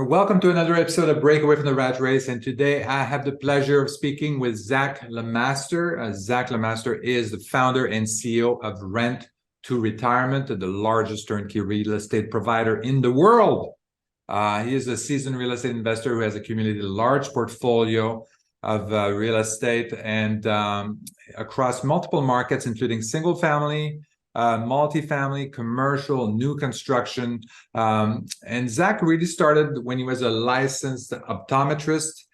Welcome to another episode of Break Away from the Rat Race. And today I have the pleasure of speaking with Zach Lemaster. Zach Lemaster is the founder and CEO of Rent to Retirement, the largest turnkey real estate provider in the world. He is a seasoned real estate investor who has accumulated a large portfolio of real estate and across multiple markets, including single family, multifamily, commercial, new construction. And Zach really started when he was a licensed optometrist.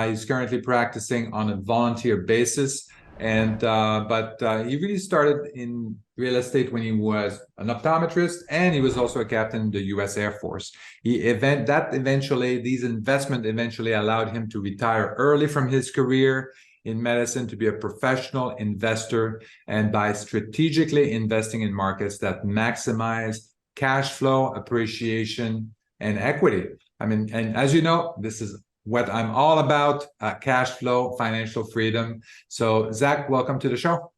He's currently practicing on a volunteer basis. But he really started in real estate when he was an optometrist, and he was also a captain in the U.S. Air Force. These investments eventually allowed him to retire early from his career in medicine, to be a professional investor, and by strategically investing in markets that maximize cash flow, appreciation, and equity. And as you know, this is what I'm all about, cash flow, financial freedom. So Zach, welcome to the show.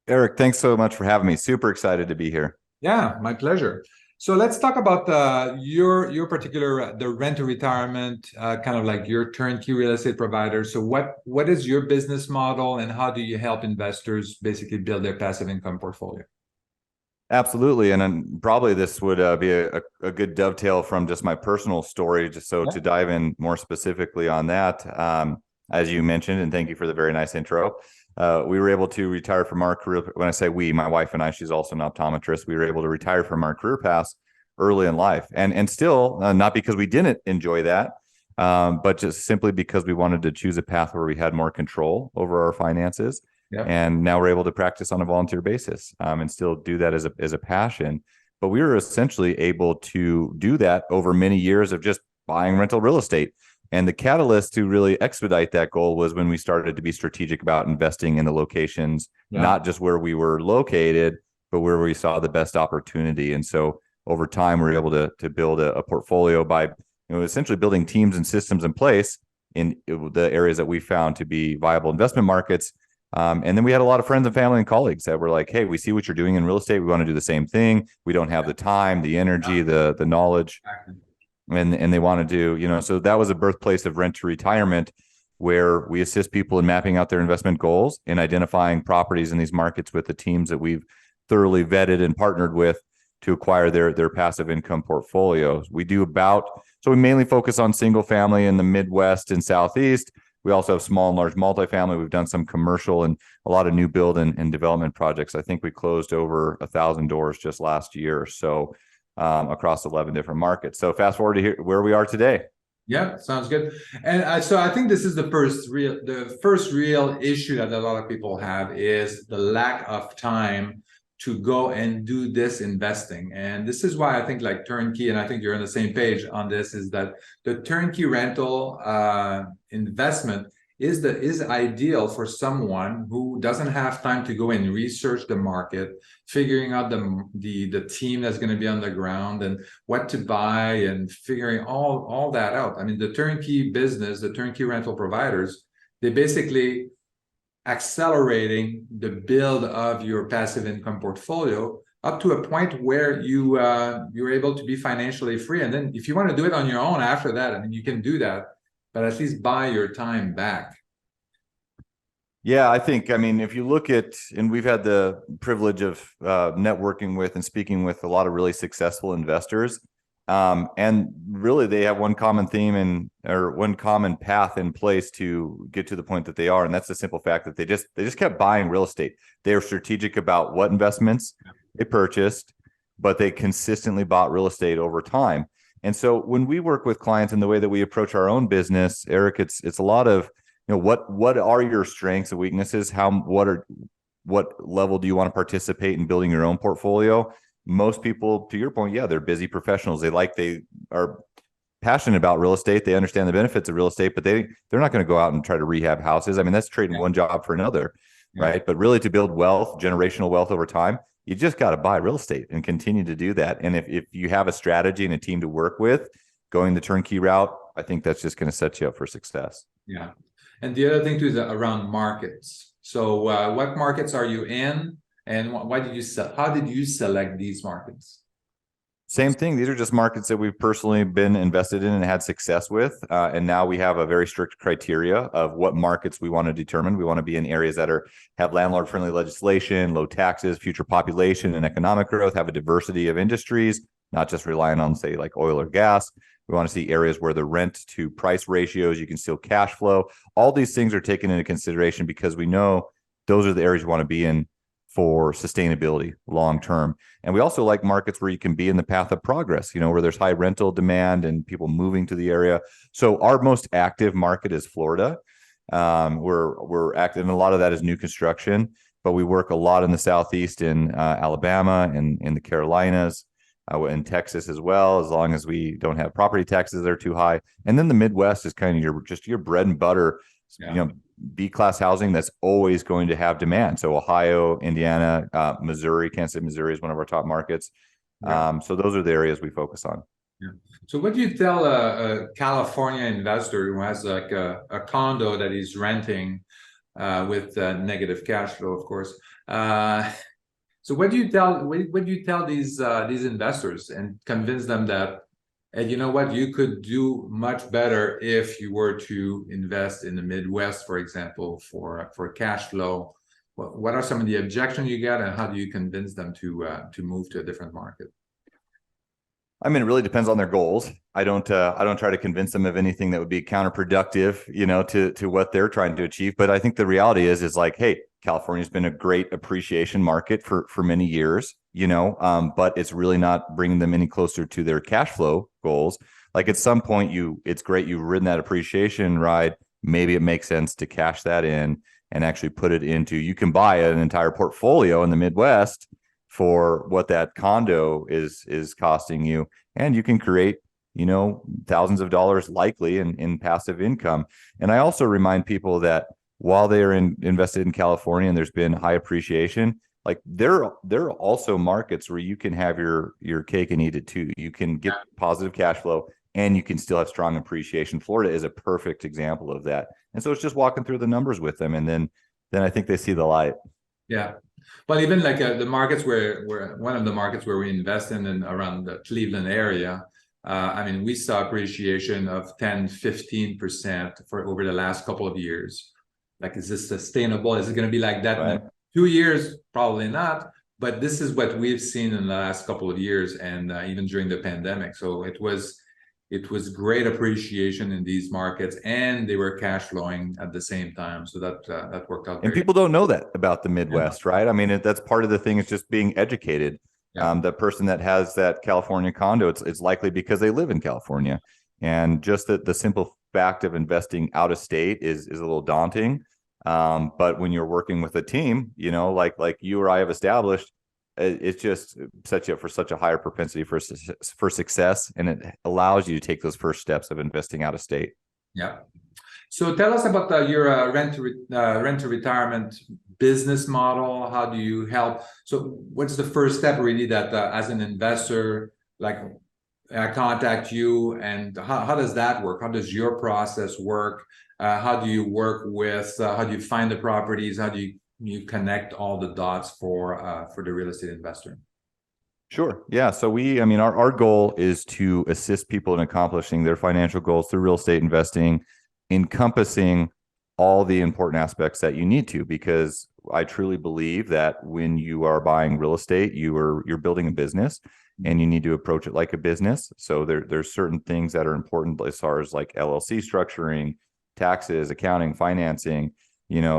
Eric, thanks so much for having me. Super excited to be here. Yeah, my pleasure. So let's talk about your particular, the rent to retirement, kind of like your turnkey real estate provider. So what is your business model, and how do you help investors basically build their passive income portfolio? Absolutely. And probably this would be a good dovetail from just my personal story, just so to dive in more specifically on that. As you mentioned, and thank you for the very nice intro, we were able to retire from our career. When I say we, my wife and I, she's also an optometrist. We were able to retire from our career paths early in life, and still not because we didn't enjoy that, but just simply because we wanted to choose a path where we had more control over our finances. Yep. And now we're able to practice on a volunteer basis, and still do that as a passion. But we were essentially able to do that over many years of just buying rental real estate. And the catalyst to really expedite that goal was when we started to be strategic about investing in the locations, not just where we were located, but where we saw the best opportunity. And so over time, we're able to build a portfolio by essentially building teams and systems in place in the areas that we found to be viable investment markets. And then we had a lot of friends and family and colleagues that were like, hey, we see what you're doing in real estate. We want to do the same thing. We don't have the time, the energy, the knowledge. And they want to do, so that was a birthplace of Rent to Retirement, where we assist people in mapping out their investment goals and identifying properties in these markets with the teams that we've thoroughly vetted and partnered with to acquire their passive income portfolios. So we mainly focus on single family in the Midwest and Southeast. We also have small and large multifamily. We've done some commercial and a lot of new build and development projects. I think we closed over 1,000 doors just last year. So across 11 different markets. So fast forward to where we are today. Yeah, sounds good. And so I think this is the first real issue that a lot of people have is the lack of time to go and do this investing. And this is why I think like turnkey, and I think you're on the same page on this, is that the turnkey rental investment is ideal for someone who doesn't have time to go and research the market, figuring out the team that's going to be on the ground and what to buy, and figuring all that out. The turnkey business, the turnkey rental providers, they basically accelerating the build of your passive income portfolio up to a point where you're able to be financially free. And then if you want to do it on your own after that, you can do that, but at least buy your time back. Yeah, I think, if you look at, and we've had the privilege of networking with and speaking with a lot of really successful investors. And really they have one common theme or one common path in place to get to the point that they are. And that's the simple fact that they just kept buying real estate. They were strategic about what investments they purchased, but they consistently bought real estate over time. And so when we work with clients in the way that we approach our own business, Eric, it's a lot of, what are your strengths and weaknesses? What level do you want to participate in building your own portfolio? Most people, to your point, they're busy professionals. They are passionate about real estate. They understand the benefits of real estate, but they're not going to go out and try to rehab houses. That's trading one job for another, right? But really, to build wealth, generational wealth over time, you just got to buy real estate and continue to do that. And if you have a strategy and a team to work with, going the turnkey route, I think that's just going to set you up for success. Yeah. And the other thing too is around markets. So what markets are you in? And how did you select these markets? Same thing. These are just markets that we've personally been invested in and had success with. And now we have a very strict criteria of what markets we want to determine. We want to be in areas that have landlord-friendly legislation, low taxes, future population and economic growth, have a diversity of industries, not just relying on, say, like oil or gas. We want to see areas where the rent to price ratios, you can still cash flow. All these things are taken into consideration because we know those are the areas you want to be in for sustainability long term. And we also like markets where you can be in the path of progress, where there's high rental demand and people moving to the area. So our most active market is Florida. We're active, and a lot of that is new construction, but we work a lot in the Southeast, in Alabama and in the Carolinas, in Texas as well, as long as we don't have property taxes that are too high. And then the Midwest is kind of your bread and butter, B-class housing that's always going to have demand. So Ohio, Indiana, Missouri, Kansas City, Missouri is one of our top markets. So those are the areas we focus on. Yeah. So what do you tell a California investor who has like a condo that he's renting with negative cash flow, of course? So what do you tell these investors and convince them that, and you know what, you could do much better if you were to invest in the Midwest, for example, for cash flow? What are some of the objections you get, and how do you convince them to move to a different market? I mean, it really depends on their goals. I don't try to convince them of anything that would be counterproductive, to what they're trying to achieve. But I think the reality is like, hey, California's been a great appreciation market for many years, but it's really not bringing them any closer to their cash flow goals. Like at some point, it's great you've ridden that appreciation ride. Maybe it makes sense to cash that in and actually put it into. You can buy an entire portfolio in the Midwest for what that condo is costing you, and you can create thousands of dollars likely in passive income. And I also remind people that while they are invested in California and there's been high appreciation, like there are also markets where you can have your cake and eat it too. You can get positive cash flow and you can still have strong appreciation. Florida is a perfect example of that. And so it's just walking through the numbers with them, and then I think they see the light. Yeah. But even like the markets where one of the markets where we invest in around the Cleveland area, I mean, we saw appreciation of 10-15% for over the last couple of years. Like, is this sustainable? Is it going to be like that in 2 years? Probably not. But this is what we've seen in the last couple of years, and even during the pandemic. So it was great appreciation in these markets, and they were cash flowing at the same time. So that worked out. And people don't know that about the Midwest, right? I mean, that's part of the thing, is just being educated. The person that has that California condo, it's likely because they live in California. And just the simple fact of investing out of state is a little daunting. But when you're working with a team, like you or I have established, it just sets you up for such a higher propensity for success, and it allows you to take those first steps of investing out of state. Yeah. So tell us about your rent to retirement business model. How do you help? So what's the first step really that as an investor, like I contact you, and how does that work? How does your process work? How do you work with? How do you find the properties? How do you connect all the dots for the real estate investor? Sure. Yeah. So our goal is to assist people in accomplishing their financial goals through real estate investing, encompassing all the important aspects that you need to, because I truly believe that when you are buying real estate, you're building a business, and you need to approach it like a business. So there's certain things that are important as far as like LLC structuring, taxes, accounting, financing,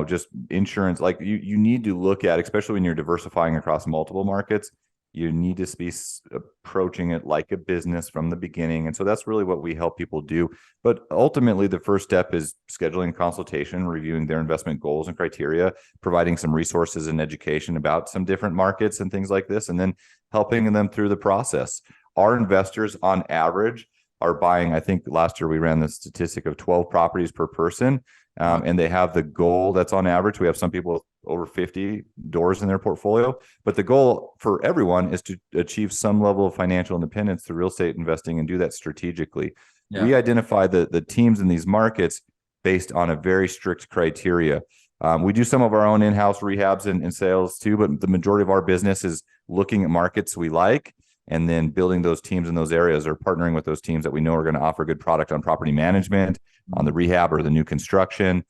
just insurance. Like you need to look at, especially when you're diversifying across multiple markets, you need to be approaching it like a business from the beginning. And so that's really what we help people do. But ultimately, the first step is scheduling a consultation, reviewing their investment goals and criteria, providing some resources and education about some different markets and things like this, and then helping them through the process. Our investors on average are buying, I think last year we ran the statistic of 12 properties per person. And they have the goal that's on average. We have some people with over 50 doors in their portfolio, but the goal for everyone is to achieve some level of financial independence through real estate investing, and do that strategically. Yeah. We identify the teams in these markets based on a very strict criteria. We do some of our own in-house rehabs and sales too, but the majority of our business is looking at markets we like, and then building those teams in those areas, or partnering with those teams that we know are going to offer good product on property management, on the rehab or the new construction.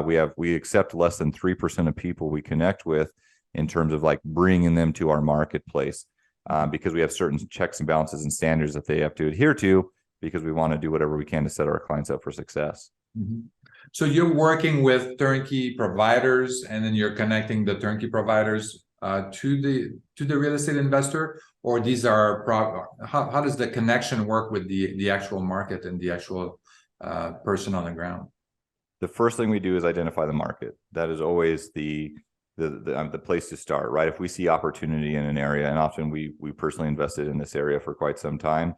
We accept less than 3% of people we connect with in terms of like bringing them to our marketplace, because we have certain checks and balances and standards that they have to adhere to, because we want to do whatever we can to set our clients up for success. Mm-hmm. So you're working with turnkey providers, and then you're connecting the turnkey providers to the real estate investor, or these are how does the connection work with the actual market and the actual person on the ground? The first thing we do is identify the market. That is always the place to start, right? If we see opportunity in an area, and often we personally invested in this area for quite some time.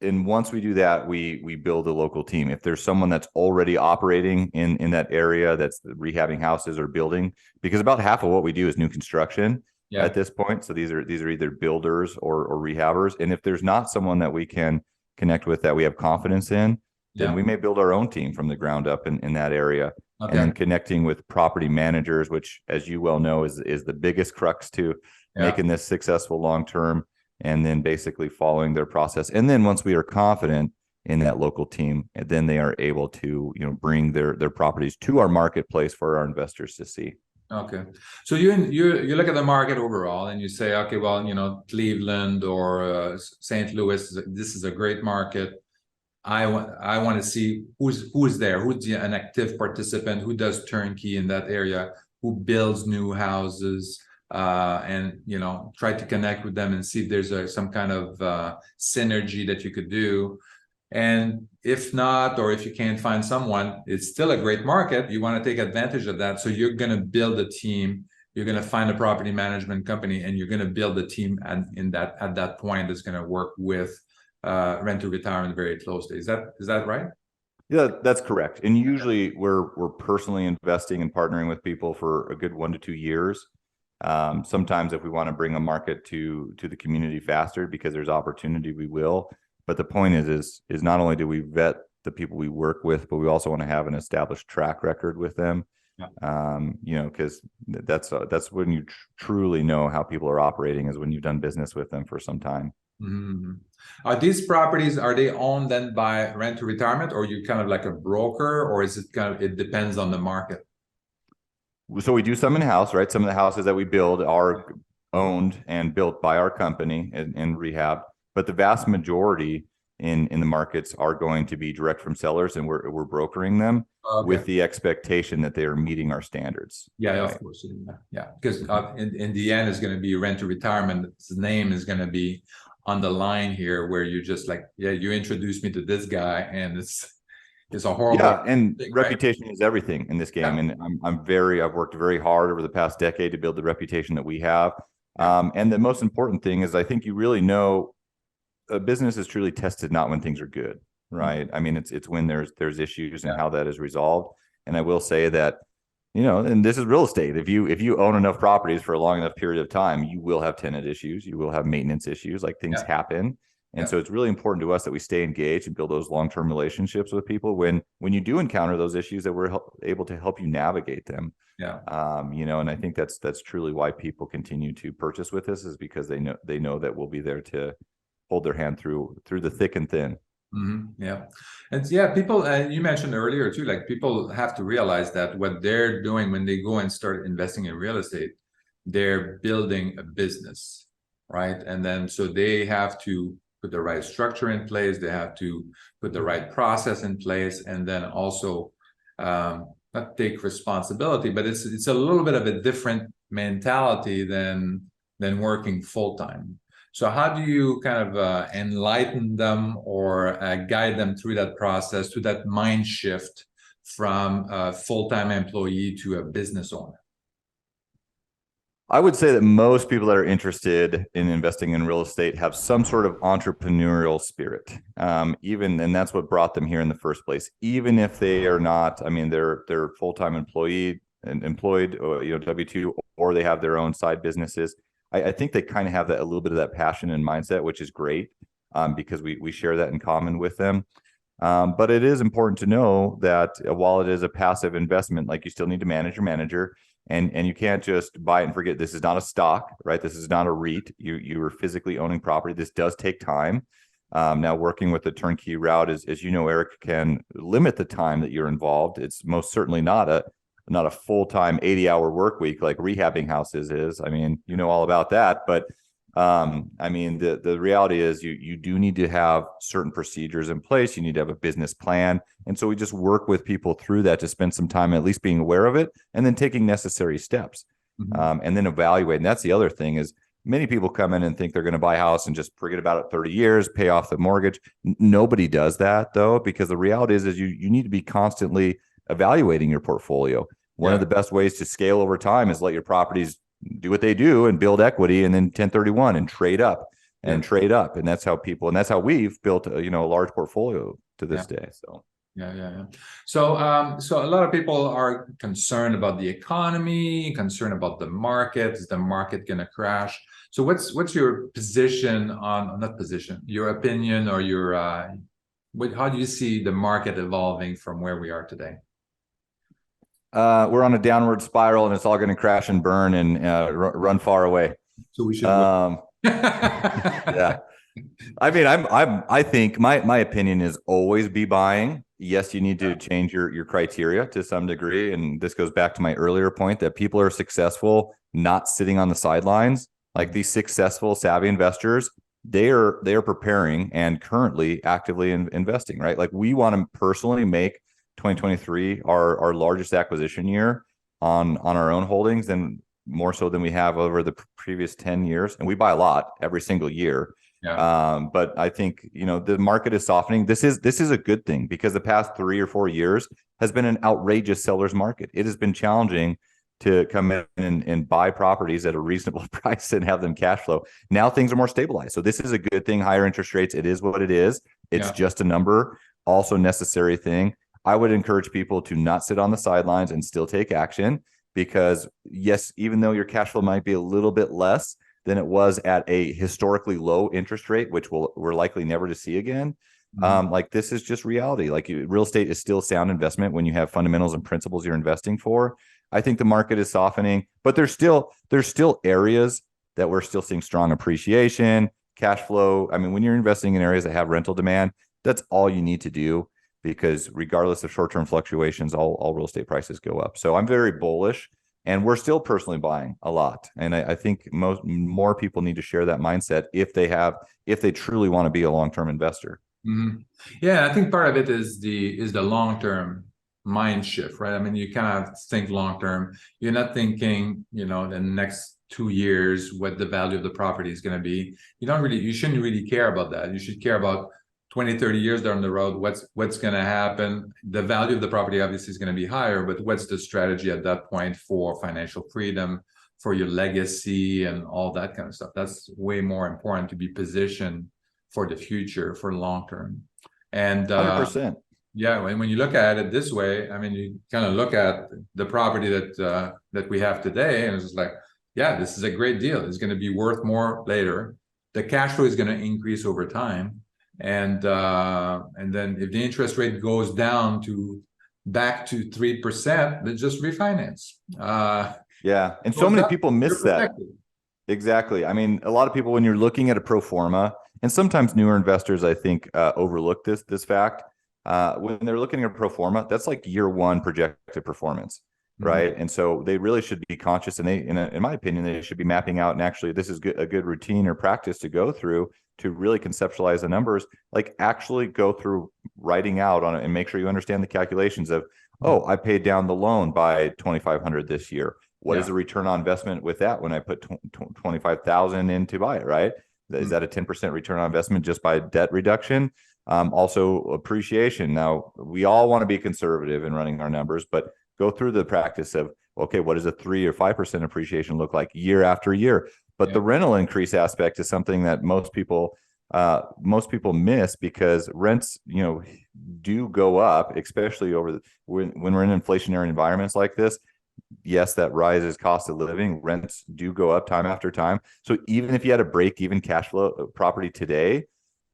And once we do that, we build a local team. If there's someone that's already operating in that area, that's rehabbing houses or building, because about half of what we do is new construction at this point. So these are either builders or rehabbers. And if there's not someone that we can connect with that we have confidence in, then we may build our own team from the ground up in that area. Okay. And then connecting with property managers, which, as you well know, is the biggest crux to making this successful long term. And then basically following their process. And then once we are confident in that local team, then they are able to, bring their properties to our marketplace for our investors to see. Okay. So you look at the market overall and you say, okay, well, Cleveland or St. Louis, this is a great market. I want to see who's there, who's an active participant, who does turnkey in that area, who builds new houses. And try to connect with them and see if there's some kind of synergy that you could do. And if not, or if you can't find someone, it's still a great market. You want to take advantage of that. So you're going to build a team. You're going to find a property management company, and you're going to build a team at that point that's going to work with rent to retirement very closely. Is that right? Yeah, that's correct. And usually we're personally investing and partnering with people for a good 1 to 2 years. Sometimes if we want to bring a market to the community faster because there's opportunity, we will. But the point is not only do we vet the people we work with, but we also want to have an established track record with them. Because that's when you truly know how people are operating, is when you've done business with them for some time. Mm-hmm. Are these properties, are they owned then by rent to retirement, or you kind of like a broker, or is it it depends on the market? So we do some in-house, right? Some of the houses that we build are owned and built by our company in rehab, but the vast majority in the markets are going to be direct from sellers, and we're brokering them with the expectation that they are meeting our standards. Yeah, right? Of course. Yeah, because in the end, it's going to be rent to retirement. Its name is going to be on the line here, where you just like, you introduced me to this guy, and it's a horrible and thing, reputation is everything in this game. And I've worked very hard over the past decade to build the reputation that we have. And the most important thing is, I think you really know a business is truly tested not when things are good, right? I mean, it's when there's issues and how that is resolved. And I will say that, and this is real estate. If you own enough properties for a long enough period of time, you will have tenant issues, you will have maintenance issues, like things happen. And so it's really important to us that we stay engaged and build those long-term relationships with people when you do encounter those issues, that we're able to help you navigate them. And I think that's truly why people continue to purchase with us, is because they know that we'll be there to hold their hand through the thick and thin. Mm-hmm. Yeah. And people, you mentioned earlier too, like people have to realize that what they're doing when they go and start investing in real estate, they're building a business, right? And then so they have to put the right structure in place. They have to put the right process in place, and then also not take responsibility, but it's a little bit of a different mentality than working full-time. So how do you kind of enlighten them or guide them through that process, to that mind shift from a full-time employee to a business owner? I would say that most people that are interested in investing in real estate have some sort of entrepreneurial spirit. And that's what brought them here in the first place. Even if they are not, they're full-time employed, W-2, or they have their own side businesses. I think they kind of have a little bit of that passion and mindset, which is great, because we share that in common with them. But it is important to know that while it is a passive investment, like, you still need to manage your manager. and you can't just buy it and forget. This is not a stock, right? This is not a REIT. You are physically owning property. This does take time. Now working with the turnkey route, as you know, Eric, can limit the time that you're involved. It's most certainly not a full-time 80-hour work week like rehabbing houses is. I mean, you know all about that, but I mean, the reality is you do need to have certain procedures in place. You need to have a business plan. And so we just work with people through that to spend some time at least being aware of it and then taking necessary steps, and then evaluate. And that's the other thing is many people come in and think they're going to buy a house and just forget about it 30 years, pay off the mortgage. Nobody does that though, because the reality is you need to be constantly evaluating your portfolio. One of the best ways to scale over time is let your properties do what they do and build equity, and then 1031 and trade up and trade up. And that's how we've built a large portfolio to this day. So So a lot of people are concerned about the economy, concerned about the market. Is the market going to crash? So what's your position on, not position, your opinion, or your how do you see the market evolving from where we are today? We're on a downward spiral, and it's all going to crash and burn and run far away. So we should. Yeah. I mean, I think my opinion is always be buying. Yes, you need to change your criteria to some degree. And this goes back to my earlier point that people are successful not sitting on the sidelines. Like these successful, savvy investors, they are preparing and currently actively investing, right? Like we want to personally make 2023 our largest acquisition year on our own holdings, and more so than we have over the previous 10 years. And we buy a lot every single year. But I think, the market is softening. This is a good thing because the past 3 or 4 years has been an outrageous seller's market. It has been challenging to come in and buy properties at a reasonable price and have them cash flow. Now things are more stabilized. So this is a good thing. Higher interest rates, it is what it is. It's just a number, also necessary thing. I would encourage people to not sit on the sidelines and still take action because yes, even though your cash flow might be a little bit less than it was at a historically low interest rate, which we're likely never to see again. Like this is just reality. Like real estate is still sound investment when you have fundamentals and principles you're investing for. I think the market is softening, but there's still areas that we're still seeing strong appreciation, cash flow. I mean, when you're investing in areas that have rental demand, that's all you need to do. Because regardless of short-term fluctations, all real estate prices go up. So I'm very bullish, and we're still personally buying a lot. And I think more people need to share that mindset if they truly want to be a long-term investor. Yeah, I think part of it is the long-term mind shift, right? I mean, you kind of think long-term. You're not thinking, the next 2 years what the value of the property is going to be. You shouldn't really care about that. You should care about 20, 30 years down the road, what's going to happen. The value of the property obviously is going to be higher, but what's the strategy at that point for financial freedom, for your legacy and all that kind of stuff? That's way more important to be positioned for the future, for long term. And 100%. Yeah, when you look at it this way, I mean, you kind of look at the property that we have today, and it's just like, yeah, this is a great deal. It's going to be worth more later. The cash flow is going to increase over time. And then if the interest rate goes down back to 3%, then just refinance. And so many people miss that. Exactly. I mean, a lot of people, when you're looking at a pro forma, and sometimes newer investors, I think, overlook this fact. When they're looking at a pro forma, that's like year one projected performance, right? And so they really should be conscious, and in my opinion, they should be mapping out. And actually, this is a good routine or practice to go through to really conceptualize the numbers, like actually go through writing out on it and make sure you understand the calculations of, I paid down the loan by $2,500 this year. What is the return on investment with that when I put $25,000 in to buy it, right? Is that a 10% return on investment just by debt reduction? Also appreciation. Now, we all want to be conservative in running our numbers, but go through the practice of, okay, what does a 3 or 5% appreciation look like year after year? But the rental increase aspect is something that most people miss because rents, do go up, especially when we're in inflationary environments like this. Yes, that rises cost of living. Rents do go up time after time. So even if you had a break-even cash flow property today,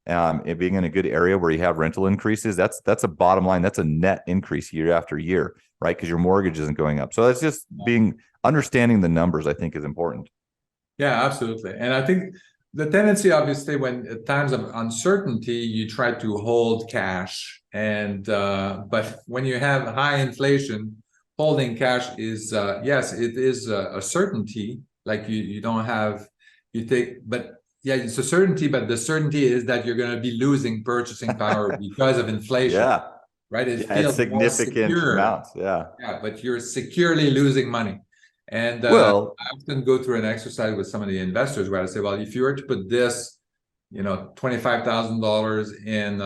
it being in a good area where you have rental increases, that's a bottom line. That's a net increase year after year, right? Because your mortgage isn't going up. So that's just understanding the numbers, I think, is important. Yeah, absolutely. And I think the tendency, obviously, when at times of uncertainty, you try to hold cash. And but when you have high inflation, holding cash is yes, it is a certainty. Like you don't have you take, but yeah, it's a certainty. But the certainty is that you're going to be losing purchasing power because of inflation, Yeah. right? It Yeah, it's feels more significant secure. amounts. Yeah. Yeah, but you're securely losing money. And Well, I often go through an exercise with some of the investors where I say, well, if you were to put this, $25,000 in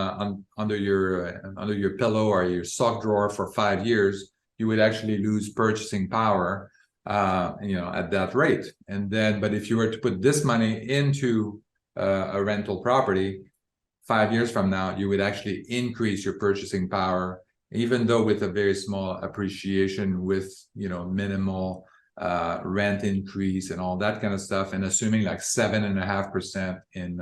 under your pillow or your sock drawer for 5 years, you would actually lose purchasing power, at that rate. And then, but if you were to put this money into a rental property, 5 years from now, you would actually increase your purchasing power, even though with a very small appreciation, with minimal rent increase and all that kind of stuff, and assuming like 7.5% in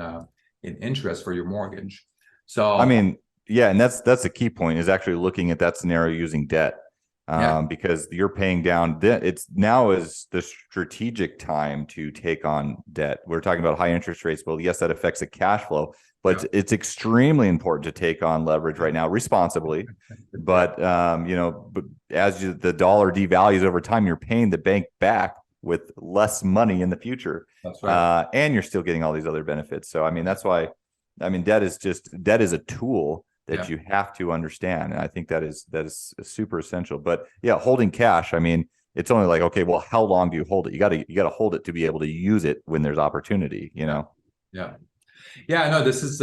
interest for your mortgage. So I mean, yeah, and that's a key point, is actually looking at that scenario using debt. yeah, Because you're paying down debt. It's now is the strategic time to take on debt. We're talking about high interest rates. Well, yes, that affects the cash flow, but it's extremely important to take on leverage right now responsibly. But but as the dollar devalues over time, you're paying the bank back with less money in the future. That's right. And you're still getting all these other benefits. So I mean, that's why, debt is a tool that you have to understand. And I think that is super essential. But yeah, holding cash, it's only like, okay, well, how long do you hold it? You gotta hold it to be able to use it when there's opportunity, Yeah. Yeah, no, this is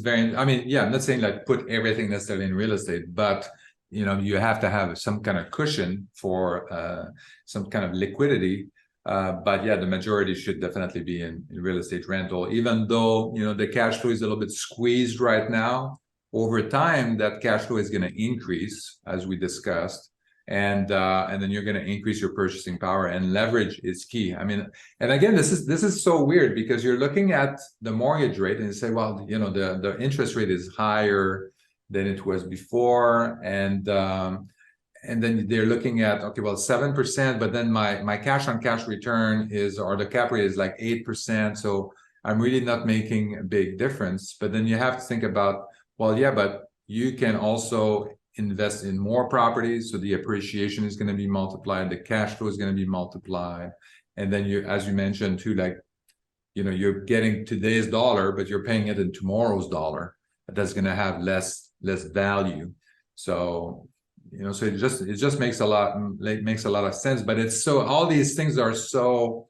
very, I'm not saying like put everything necessarily in real estate, but you have to have some kind of cushion for some kind of liquidity. But yeah, the majority should definitely be in real estate rental, even though the cash flow is a little bit squeezed right now. Over time, that cash flow is going to increase, as we discussed, and then you're going to increase your purchasing power, and leverage is key. And again, this is so weird, because you're looking at the mortgage rate and you say, well, the interest rate is higher than it was before, and then they're looking at, okay, well, 7%, but then my cash on cash return or the cap rate is like 8%, so I'm really not making a big difference. But then you have to think about, well, yeah, but you can also invest in more properties, so the appreciation is going to be multiplied, the cash flow is going to be multiplied, and then as you mentioned too, like you're getting today's dollar, but you're paying it in tomorrow's dollar. That's going to have less value. So so it just makes a lot of sense. But it's so, all these things are so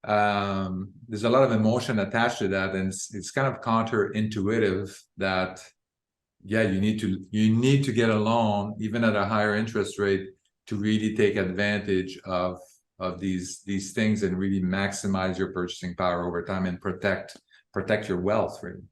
there's a lot of emotion attached to that, and it's kind of counterintuitive that you need to get a loan even at a higher interest rate to really take advantage of these things and really maximize your purchasing power over time and protect your wealth, really.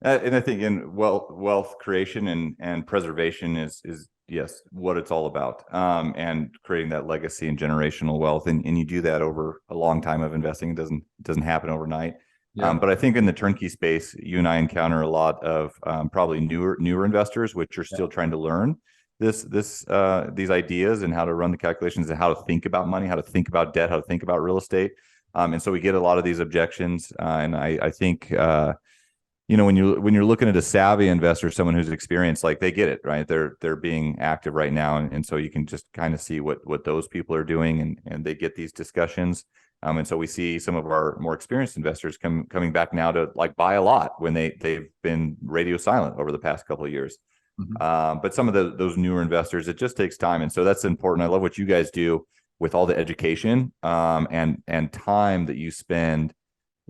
And I think in wealth creation and preservation is yes, what it's all about. And creating that legacy and generational wealth, and you do that over a long time of investing. It doesn't happen overnight. But I think in the turnkey space, you and I encounter a lot of probably newer investors, which are still trying to learn these ideas and how to run the calculations and how to think about money, how to think about debt, how to think about real estate. And so we get a lot of these objections. And I think when you're looking at a savvy investor, someone who's experienced, like, they get it, right? They're being active right now, and so you can just kind of see what those people are doing, and they get these discussions. And so we see some of our more experienced investors coming back now to like buy a lot when they've been radio silent over the past couple of years. Mm-hmm. But some of those newer investors, it just takes time, and so that's important. I love what you guys do with all the education and time that you spend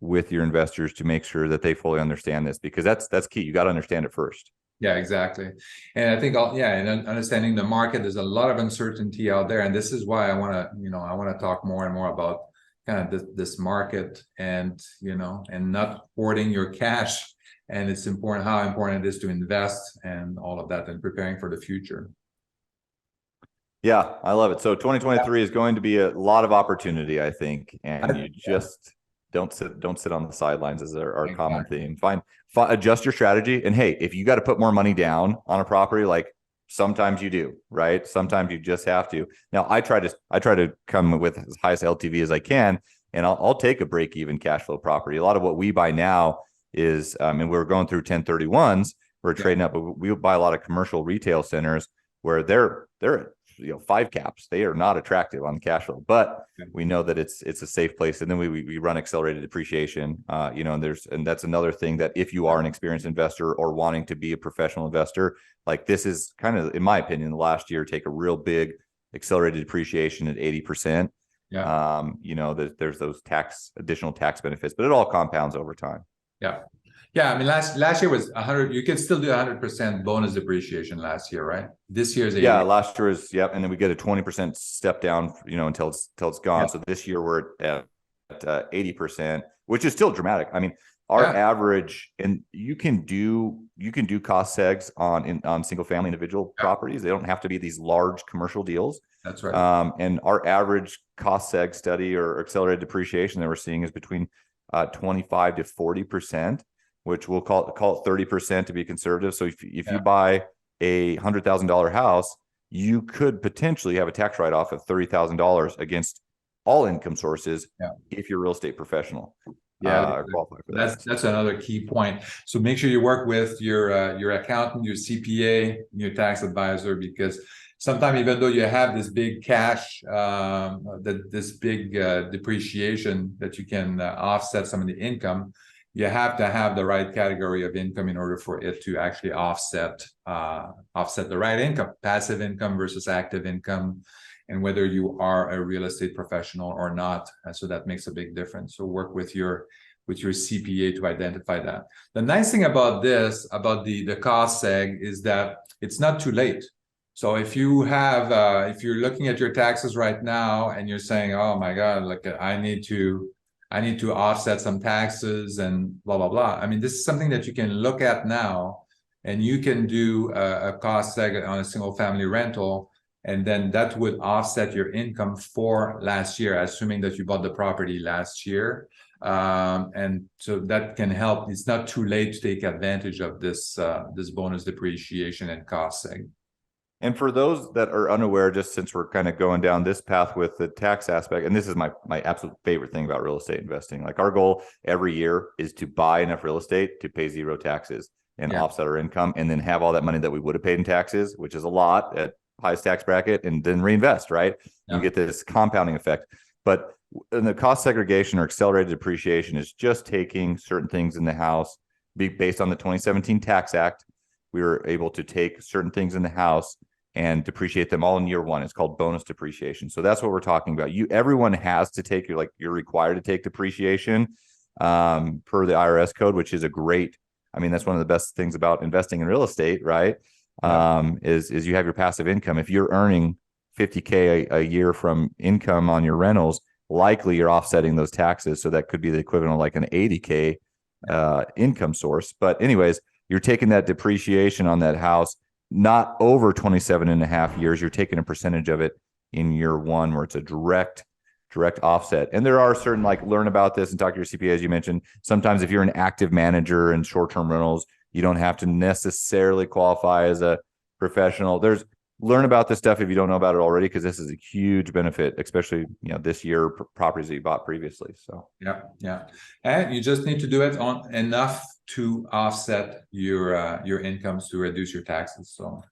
with your investors to make sure that they fully understand this, because that's key. You got to understand it first. Yeah, exactly. And I think, and understanding the market, there's a lot of uncertainty out there. And this is why I want to talk more and more about kind of this market, and, and not hoarding your cash. And it's important, how important it is to invest and all of that, and preparing for the future. Yeah, I love it. So 2023 is going to be a lot of opportunity, I think. And you just don't sit on the sidelines, as our common theme. adjust your strategy. And hey, if you got to put more money down on a property, like sometimes you do, right? Sometimes you just have to. Now I try to come with as highest LTV as I can, and I'll take a break even cash flow property. A lot of what we buy now is, and we're going through 1031s, we're trading up, but we buy a lot of commercial retail centers where they're at 5 caps. They are not attractive on cash flow, but we know that it's a safe place. And then we run accelerated depreciation, and that's another thing that if you are an experienced investor or wanting to be a professional investor, like this is kind of, in my opinion, the last year, take a real big accelerated depreciation at 80%. There's those additional tax benefits, but it all compounds over time. Yeah, I mean, last year was 100. You can still do 100% bonus depreciation last year, right? This year's 80. Last year is and then we get a 20% step down, until it's gone. So this year we're at 80%, which is still dramatic. I mean, our average, and you can do cost segs on single family individual properties. They don't have to be these large commercial deals. That's right. And our average cost seg study or accelerated depreciation that we're seeing is between 25 to 40%. Which we'll call it 30% to be conservative. So if you buy a $100,000 house, you could potentially have a tax write-off of $30,000 against all income sources if you're a real estate professional. That's another key point. So make sure you work with your accountant, your CPA, your tax advisor, because sometimes even though you have this big cash, this big depreciation that you can offset some of the income, you have to have the right category of income in order for it to actually offset the right income, passive income versus active income, and whether you are a real estate professional or not. And so that makes a big difference. So work with your CPA to identify that. The nice thing about this, about the cost seg, is that it's not too late. So if you have, if you're looking at your taxes right now and you're saying, oh my God, like I need to offset some taxes and blah, blah, blah. I mean, this is something that you can look at now, and you can do a cost seg on a single family rental, and then that would offset your income for last year, assuming that you bought the property last year. And so that can help. It's not too late to take advantage of this bonus depreciation and cost seg. And for those that are unaware, just since we're kind of going down this path with the tax aspect, and this is my absolute favorite thing about real estate investing, like our goal every year is to buy enough real estate to pay zero taxes and offset our income, and then have all that money that we would have paid in taxes, which is a lot at highest tax bracket, and then reinvest, right? You get this compounding effect. But in the cost segregation or accelerated depreciation is just taking certain things in the house, based on the 2017 Tax Act. We were able to take certain things in the house and depreciate them all in year one. It's called bonus depreciation. So that's what we're talking about. Everyone has to take, you're required to take depreciation per the IRS code, which is that's one of the best things about investing in real estate, right? Is you have your passive income. If you're earning $50K a year from income on your rentals, likely you're offsetting those taxes. So that could be the equivalent of like an $80K income source. But anyways, you're taking that depreciation on that house, not over 27 and a half years. You're taking a percentage of it in year one, where it's a direct offset. And there are certain, learn about this and talk to your CPA, as you mentioned. Sometimes if you're an active manager in short-term rentals, you don't have to necessarily qualify as a professional. Learn about this stuff if you don't know about it already, because this is a huge benefit, especially this year, properties that you bought previously. So and you just need to do it on enough to offset your incomes to reduce your taxes. So,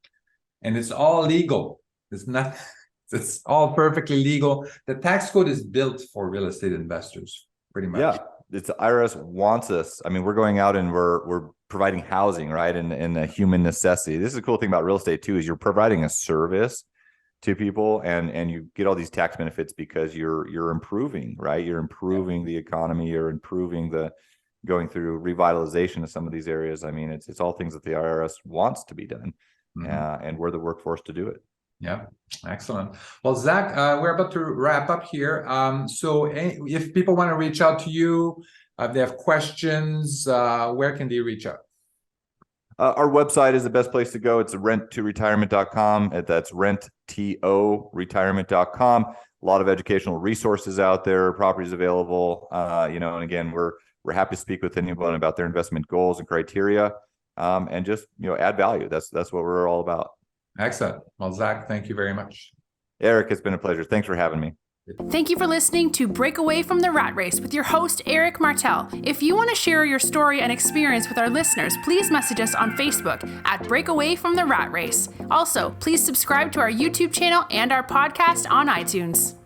and it's all legal. It's all perfectly legal. The tax code is built for real estate investors, pretty much. Yeah, it's the IRS wants us. I mean, we're going out and we're providing housing, right? And a human necessity. This is a cool thing about real estate too, is you're providing a service to people, and you get all these tax benefits because you're improving, right? You're improving the economy, you're improving going through revitalization of some of these areas. I mean, it's all things that the IRS wants to be done, and we're the workforce to do it. Yeah, excellent. Well, Zach, we're about to wrap up here. So if people want to reach out to you, if they have questions, where can they reach out? Our website is the best place to go. It's renttoretirement.com. That's renttoretirement.com. A lot of educational resources out there, properties available, and again, we're We're happy to speak with anyone about their investment goals and criteria, and just, add value. That's what we're all about. Excellent. Well, Zach, thank you very much. Eric, it's been a pleasure. Thanks for having me. Thank you for listening to Break Away from the Rat Race with your host, Eric Martel. If you want to share your story and experience with our listeners, please message us on Facebook at Break Away from the Rat Race. Also, please subscribe to our YouTube channel and our podcast on iTunes.